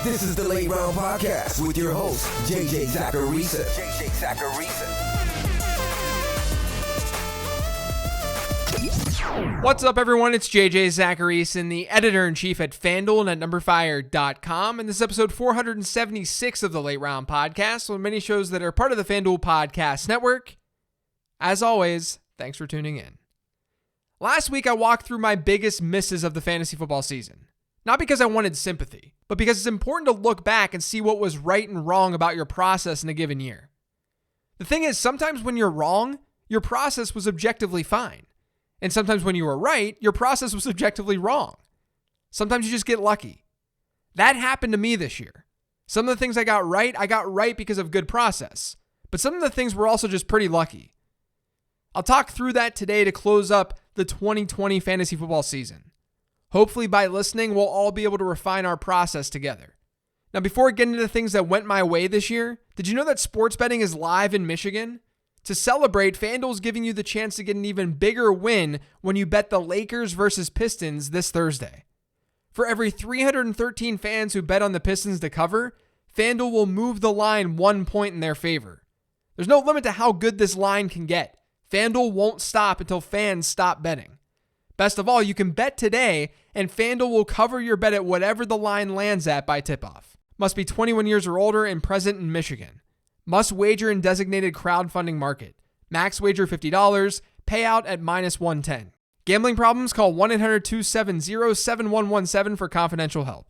This is the Late Round Podcast with your host, JJ Zacharisa. What's up, everyone? It's JJ Zacharisa, the editor-in-chief at FanDuel and at numberfire.com, and this is episode 476 of the Late Round Podcast, one of many shows that are part of the FanDuel Podcast Network. As always, thanks for tuning in. Last week, I walked through my biggest misses of the fantasy football season. Not because I wanted sympathy, but because it's important to look back and see what was right and wrong about your process in a given year. The thing is, sometimes when you're wrong, your process was objectively fine. And sometimes when you were right, your process was objectively wrong. Sometimes you just get lucky. That happened to me this year. Some of the things I got right because of good process. But some of the things were also just pretty lucky. I'll talk through that today to close up the 2020 fantasy football season. Hopefully by listening, we'll all be able to refine our process together. Now, before getting into the things that went my way this year, did you know that sports betting is live in Michigan? To celebrate, FanDuel's giving you the chance to get an even bigger win when you bet the Lakers versus Pistons this Thursday. For every 313 fans who bet on the Pistons to cover, FanDuel will move the line 1 point in their favor. There's no limit to how good this line can get. FanDuel won't stop until fans stop betting. Best of all, you can bet today, and FanDuel will cover your bet at whatever the line lands at by tip-off. Must be 21 years or older and present in Michigan. Must wager in designated crowdfunding market. Max wager $50. Payout at -110. Gambling problems? Call 1-800-270-7117 for confidential help.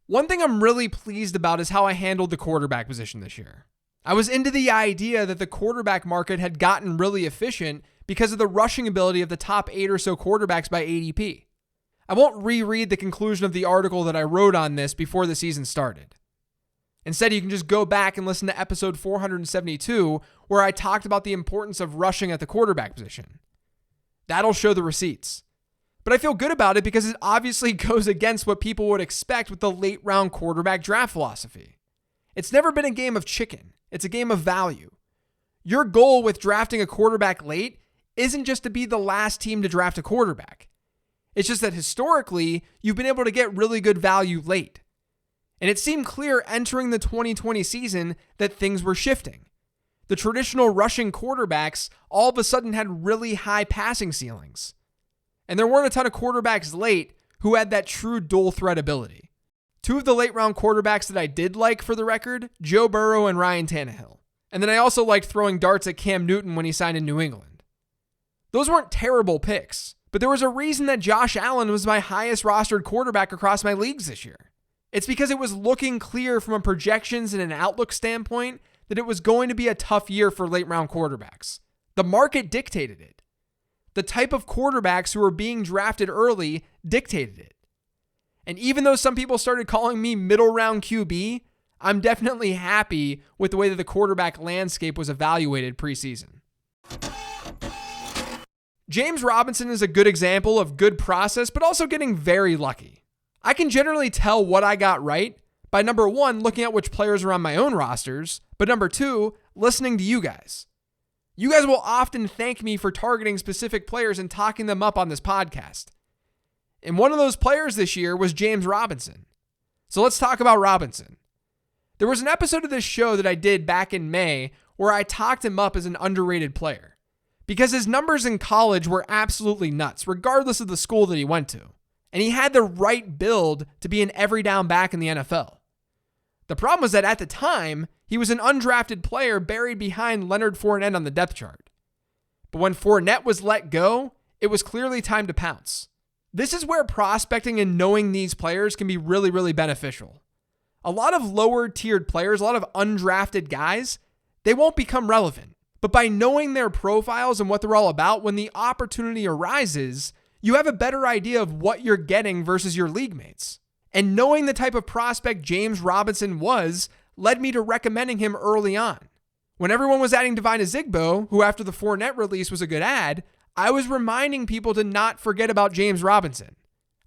One thing I'm really pleased about is how I handled the quarterback position this year. I was into the idea that the quarterback market had gotten really efficient because of the rushing ability of the top 8 or so quarterbacks by ADP. I won't reread the conclusion of the article that I wrote on this before the season started. Instead, you can just go back and listen to episode 472, where I talked about the importance of rushing at the quarterback position. That'll show the receipts. But I feel good about it because it obviously goes against what people would expect with the late round quarterback draft philosophy. It's never been a game of chicken. It's a game of value. Your goal with drafting a quarterback late isn't just to be the last team to draft a quarterback. It's just that historically, you've been able to get really good value late. And it seemed clear entering the 2020 season that things were shifting. The traditional rushing quarterbacks all of a sudden had really high passing ceilings. And there weren't a ton of quarterbacks late who had that true dual threat ability. Two of the late round quarterbacks that I did like, for the record, Joe Burrow and Ryan Tannehill. And then I also liked throwing darts at Cam Newton when he signed in New England. Those weren't terrible picks, but there was a reason that Josh Allen was my highest rostered quarterback across my leagues this year. It's because it was looking clear from a projections and an outlook standpoint that it was going to be a tough year for late round quarterbacks. The market dictated it. The type of quarterbacks who were being drafted early dictated it. And even though some people started calling me middle round QB, I'm definitely happy with the way that the quarterback landscape was evaluated preseason. James Robinson is a good example of good process, but also getting very lucky. I can generally tell what I got right by, number one, looking at which players are on my own rosters, but number two, listening to you guys. You guys will often thank me for targeting specific players and talking them up on this podcast. And one of those players this year was James Robinson. So let's talk about Robinson. There was an episode of this show that I did back in May where I talked him up as an underrated player because his numbers in college were absolutely nuts, regardless of the school that he went to. And he had the right build to be an every down back in the NFL. The problem was that at the time, he was an undrafted player buried behind Leonard Fournette on the depth chart. But when Fournette was let go, it was clearly time to pounce. This is where prospecting and knowing these players can be really, really beneficial. A lot of lower tiered players, a lot of undrafted guys, they won't become relevant. But by knowing their profiles and what they're all about, when the opportunity arises, you have a better idea of what you're getting versus your league mates. And knowing the type of prospect James Robinson was led me to recommending him early on. When everyone was adding Devine Ozigbo, who after the Fournette release was a good ad, I was reminding people to not forget about James Robinson.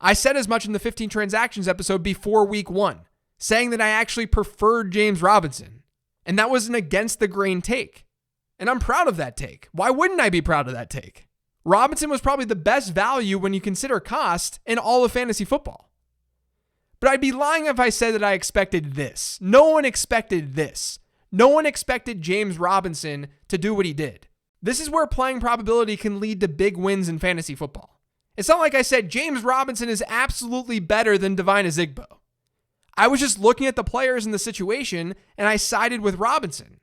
I said as much in the 15 Transactions episode before week 1, saying that I actually preferred James Robinson. And that was an against the grain take. And I'm proud of that take. Why wouldn't I be proud of that take? Robinson was probably the best value when you consider cost in all of fantasy football. But I'd be lying if I said that I expected this. No one expected this. No one expected James Robinson to do what he did. This is where playing probability can lead to big wins in fantasy football. It's not like I said James Robinson is absolutely better than Devine Ezigbo. I was just looking at the players in the situation and I sided with Robinson,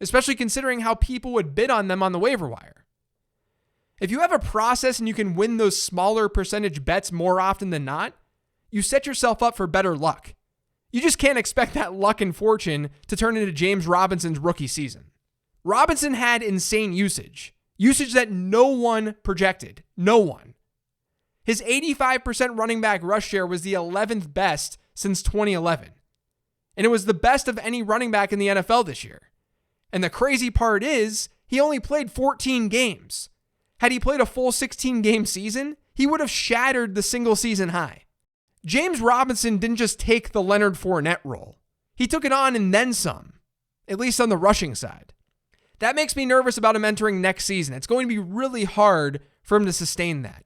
especially considering how people would bid on them on the waiver wire. If you have a process and you can win those smaller percentage bets more often than not, you set yourself up for better luck. You just can't expect that luck and fortune to turn into James Robinson's rookie season. Robinson had insane usage that no one projected. No one. His 85% running back rush share was the 11th best since 2011. And it was the best of any running back in the NFL this year. And the crazy part is, he only played 14 games. Had he played a full 16-game season, he would have shattered the single season high. James Robinson didn't just take the Leonard Fournette role. He took it on and then some, at least on the rushing side. That makes me nervous about him entering next season. It's going to be really hard for him to sustain that.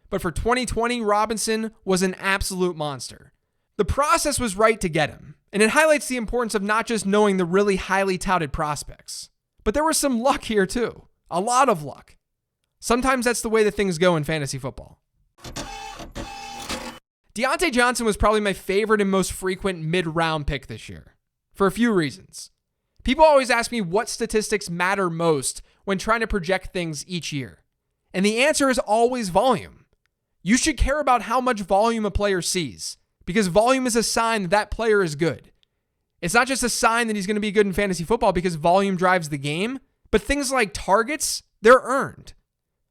But for 2020, Robinson was an absolute monster. The process was right to get him, and it highlights the importance of not just knowing the really highly touted prospects. But there was some luck here too. A lot of luck. Sometimes that's the way that things go in fantasy football. Deontay Johnson was probably my favorite and most frequent mid-round pick this year, for a few reasons. People always ask me what statistics matter most when trying to project things each year. And the answer is always volume. You should care about how much volume a player sees, because volume is a sign that that player is good. It's not just a sign that he's going to be good in fantasy football because volume drives the game, but things like targets, they're earned.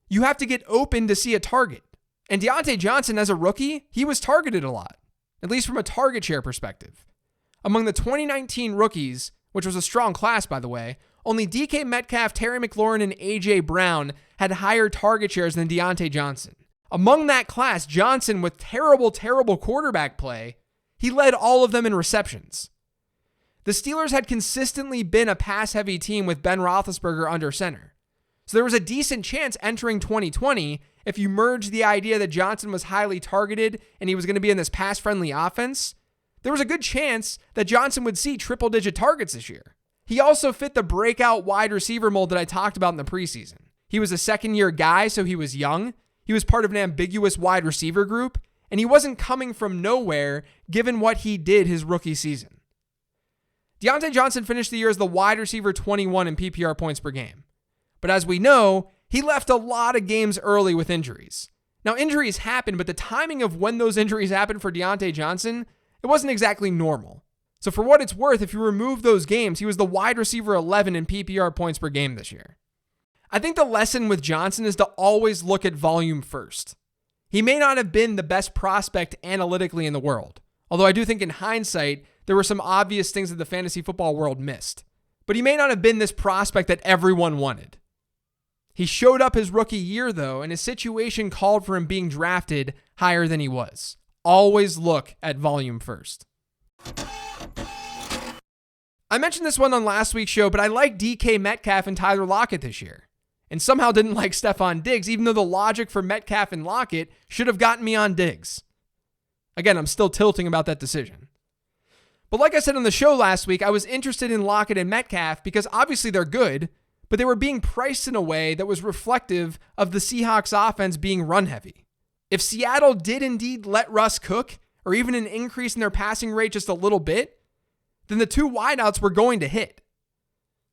You have to get open to see a target. And Deontay Johnson, as a rookie, he was targeted a lot, at least from a target share perspective. Among the 2019 rookies, which was a strong class, by the way, only DK Metcalf, Terry McLaurin, and A.J. Brown had higher target shares than Deontay Johnson. Among that class, Johnson, with terrible quarterback play, he led all of them in receptions. The Steelers had consistently been a pass-heavy team with Ben Roethlisberger under center. So there was a decent chance entering 2020, if you merge the idea that Johnson was highly targeted and he was going to be in this pass-friendly offense, there was a good chance that Johnson would see triple-digit targets this year. He also fit the breakout wide receiver mold that I talked about in the preseason. He was a second-year guy, so he was young. He was part of an ambiguous wide receiver group, and he wasn't coming from nowhere given what he did his rookie season. Deontay Johnson finished the year as the wide receiver 21 in PPR points per game. But as we know, he left a lot of games early with injuries. Now, injuries happen, but the timing of when those injuries happened for Deontay Johnson, it wasn't exactly normal. So for what it's worth, if you remove those games, he was the wide receiver 11 in PPR points per game this year. I think the lesson with Johnson is to always look at volume first. He may not have been the best prospect analytically in the world, although I do think in hindsight, there were some obvious things that the fantasy football world missed. But he may not have been this prospect that everyone wanted. He showed up his rookie year, though, and his situation called for him being drafted higher than he was. Always look at volume first. I mentioned this one on last week's show, but I like DK Metcalf and Tyler Lockett this year, and somehow didn't like Stephon Diggs, even though the logic for Metcalf and Lockett should have gotten me on Diggs. Again, I'm still tilting about that decision. But like I said on the show last week, I was interested in Lockett and Metcalf because obviously they're good, but they were being priced in a way that was reflective of the Seahawks offense being run heavy. If Seattle did indeed let Russ cook, or even an increase in their passing rate just a little bit, then the two wideouts were going to hit.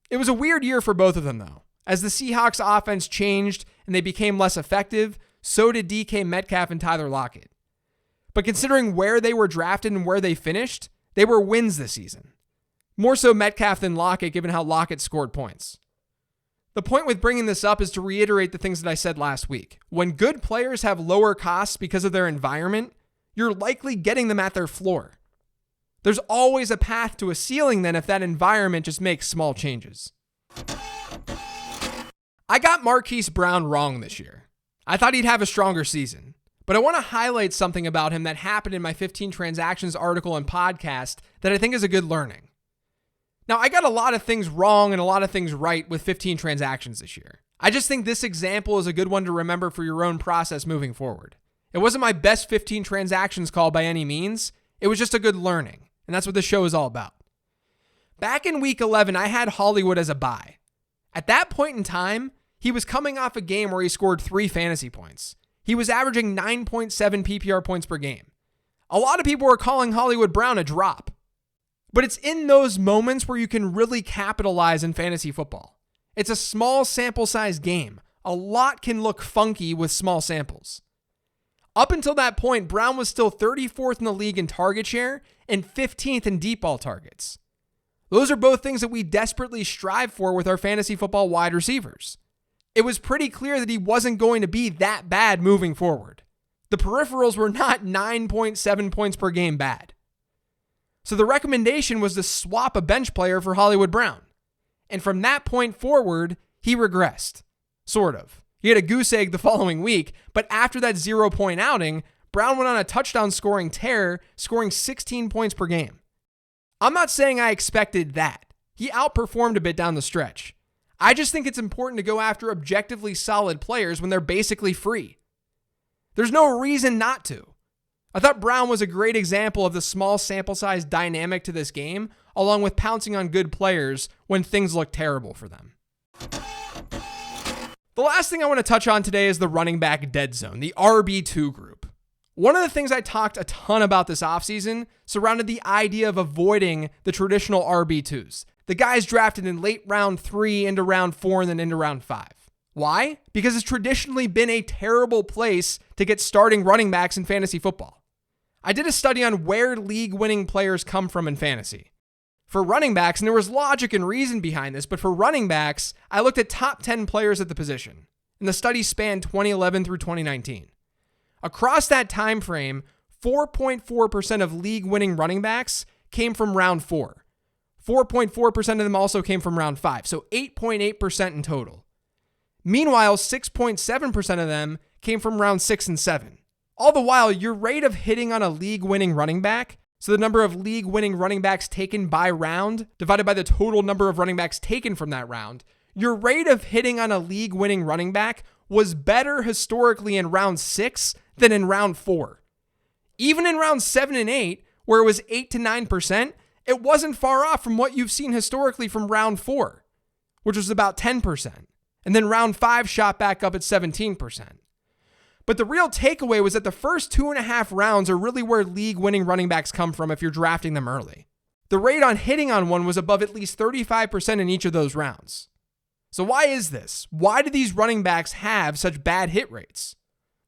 It was a weird year for both of them, though. As the Seahawks offense changed and they became less effective, so did DK Metcalf and Tyler Lockett. But considering where they were drafted and where they finished, they were wins this season. More so Metcalf than Lockett, given how Lockett scored points. The point with bringing this up is to reiterate the things that I said last week. When good players have lower costs because of their environment, you're likely getting them at their floor. There's always a path to a ceiling then if that environment just makes small changes. I got Marquise Brown wrong this year. I thought he'd have a stronger season, but I want to highlight something about him that happened in my 15 Transactions article and podcast that I think is a good learning. Now, I got a lot of things wrong and a lot of things right with 15 Transactions this year. I just think this example is a good one to remember for your own process moving forward. It wasn't my best 15 Transactions call by any means. It was just a good learning, and that's what the show is all about. Back in week 11, I had Hollywood as a buy. At that point in time, he was coming off a game where he scored 3 fantasy points. He was averaging 9.7 PPR points per game. A lot of people were calling Hollywood Brown a drop. But it's in those moments where you can really capitalize in fantasy football. It's a small sample size game. A lot can look funky with small samples. Up until that point, Brown was still 34th in the league in target share and 15th in deep ball targets. Those are both things that we desperately strive for with our fantasy football wide receivers. It was pretty clear that he wasn't going to be that bad moving forward. The peripherals were not 9.7 points per game bad. So the recommendation was to swap a bench player for Hollywood Brown. And from that point forward, he regressed. Sort of. He had a goose egg the following week, but after that 0-point outing, Brown went on a touchdown scoring tear, scoring 16 points per game. I'm not saying I expected that. He outperformed a bit down the stretch. I just think it's important to go after objectively solid players when they're basically free. There's no reason not to. I thought Brown was a great example of the small sample size dynamic to this game, along with pouncing on good players when things look terrible for them. The last thing I want to touch on today is the running back dead zone, the RB2 group. One of the things I talked a ton about this offseason surrounded the idea of avoiding the traditional RB2s, the guys drafted in late round 3 into round 4 and then into round 5. Why? Because it's traditionally been a terrible place to get starting running backs in fantasy football. I did a study on where league-winning players come from in fantasy. For running backs, and there was logic and reason behind this, but for running backs, I looked at top 10 players at the position, and the study spanned 2011 through 2019. Across that time frame, 4.4% of league-winning running backs came from round 4. 4.4% of them also came from round 5, so 8.8% in total. Meanwhile, 6.7% of them came from round 6 and 7. All the while, your rate of hitting on a league-winning running back, so the number of league-winning running backs taken by round divided by the total number of running backs taken from that round, your rate of hitting on a league-winning running back was better historically in round 6 than in round 4. Even in round 7 and 8, where it was 8 to 9%, it wasn't far off from what you've seen historically from round 4, which was about 10%. And then round 5 shot back up at 17%. But the real takeaway was that the first 2.5 rounds are really where league-winning running backs come from if you're drafting them early. The rate on hitting on one was above at least 35% in each of those rounds. So why is this? Why do these running backs have such bad hit rates?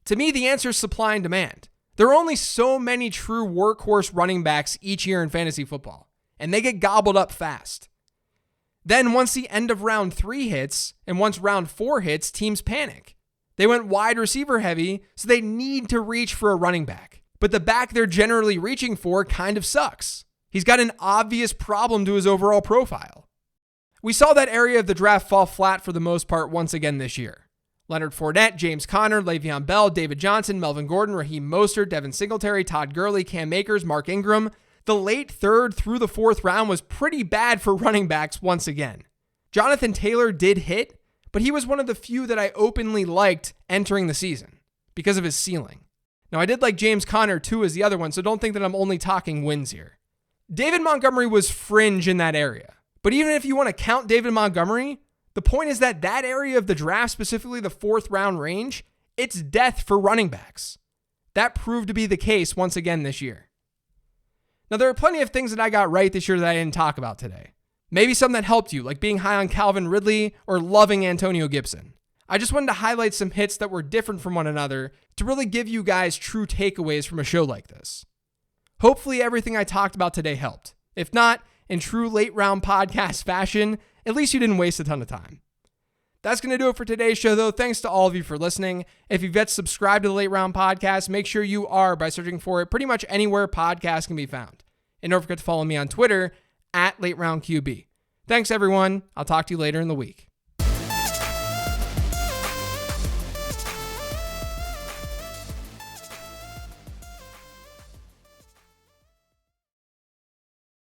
To me, the answer is supply and demand. There are only so many true workhorse running backs each year in fantasy football, and they get gobbled up fast. Then once the end of round 3 hits, and once round 4 hits, teams panic. They went wide receiver heavy, so they need to reach for a running back. But the back they're generally reaching for kind of sucks. He's got an obvious problem to his overall profile. We saw that area of the draft fall flat for the most part once again this year. Leonard Fournette, James Conner, Le'Veon Bell, David Johnson, Melvin Gordon, Raheem Mostert, Devin Singletary, Todd Gurley, Cam Akers, Mark Ingram. The late 3rd through the 4th round was pretty bad for running backs once again. Jonathan Taylor did hit, but he was one of the few that I openly liked entering the season because of his ceiling. Now, I did like James Conner too as the other one, so don't think that I'm only talking wins here. David Montgomery was fringe in that area. But even if you want to count David Montgomery, the point is that that area of the draft, specifically the 4th round range, it's death for running backs. That proved to be the case once again this year. Now, there are plenty of things that I got right this year that I didn't talk about today. Maybe some that helped you, like being high on Calvin Ridley or loving Antonio Gibson. I just wanted to highlight some hits that were different from one another to really give you guys true takeaways from a show like this. Hopefully everything I talked about today helped. If not, in true late round podcast fashion, at least you didn't waste a ton of time. That's going to do it for today's show, though. Thanks to all of you for listening. If you've yet subscribed to the Late Round Podcast, make sure you are by searching for it pretty much anywhere podcasts can be found. And don't forget to follow me on Twitter @LateRoundQB. Thanks, everyone. I'll talk to you later in the week.